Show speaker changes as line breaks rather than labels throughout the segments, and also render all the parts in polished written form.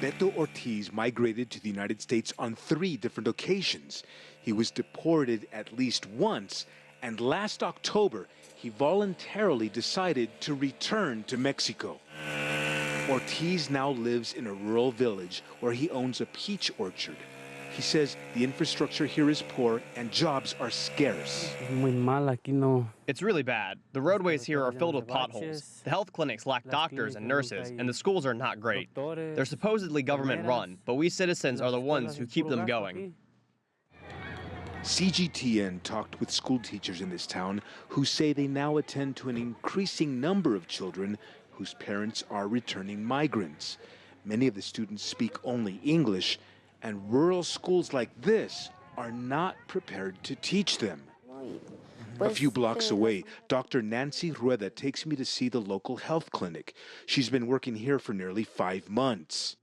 Beto Ortiz migrated to the United States on 3 different occasions. He was deported at least once, and last October, he voluntarily decided to return to Mexico. Ortiz now lives in a rural village where he owns a peach orchard. He says the infrastructure here is poor and jobs are scarce.
It's really bad. The roadways here are filled with potholes. The health clinics lack doctors and nurses, and the schools are not great. They're supposedly government-run, but we citizens are the ones who keep them going.
CGTN talked with school teachers in this town who say they now attend to an increasing number of children whose parents are returning migrants. Many of the students speak only English, and rural schools like this are not prepared to teach them. A few blocks away, Dr. Nancy Rueda takes me to see the local health clinic. She's been working here for nearly 5 months.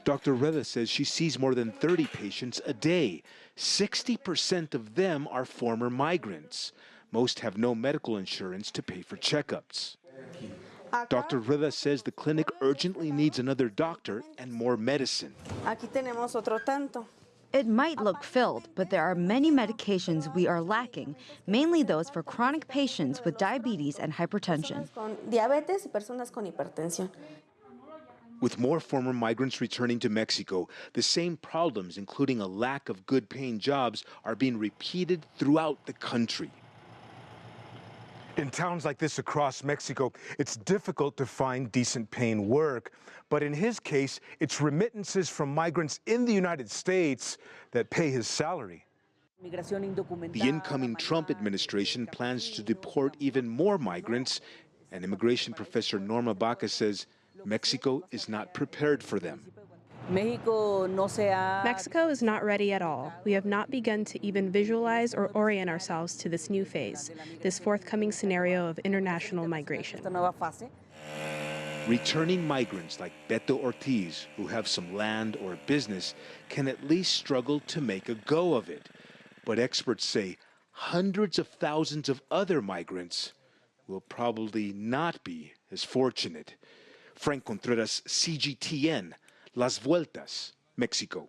Dr. Rueda says she sees more than 30 patients a day. 60% of them are former migrants. Most have no medical insurance to pay for checkups. Dr. Rueda says the clinic urgently needs another doctor and more medicine.
It might look filled, but there are many medications we are lacking, mainly those for chronic patients with diabetes and hypertension.
With more former migrants returning to Mexico, the same problems, including a lack of good-paying jobs, are being repeated throughout the country. In towns like this across Mexico, it's difficult to find decent-paying work. But in his case, it's remittances from migrants in the United States that pay his salary. The incoming Trump administration plans to deport even more migrants, and immigration professor Norma Baca says Mexico is not prepared for them.
Mexico is not ready at all. We have not begun to even visualize or orient ourselves to this new phase, this forthcoming scenario of international migration.
Returning migrants like Beto Ortiz, who have some land or business, can at least struggle to make a go of it. But experts say hundreds of thousands of other migrants will probably not be as fortunate. Franc Contreras, CGTN, Las Vueltas, Mexico.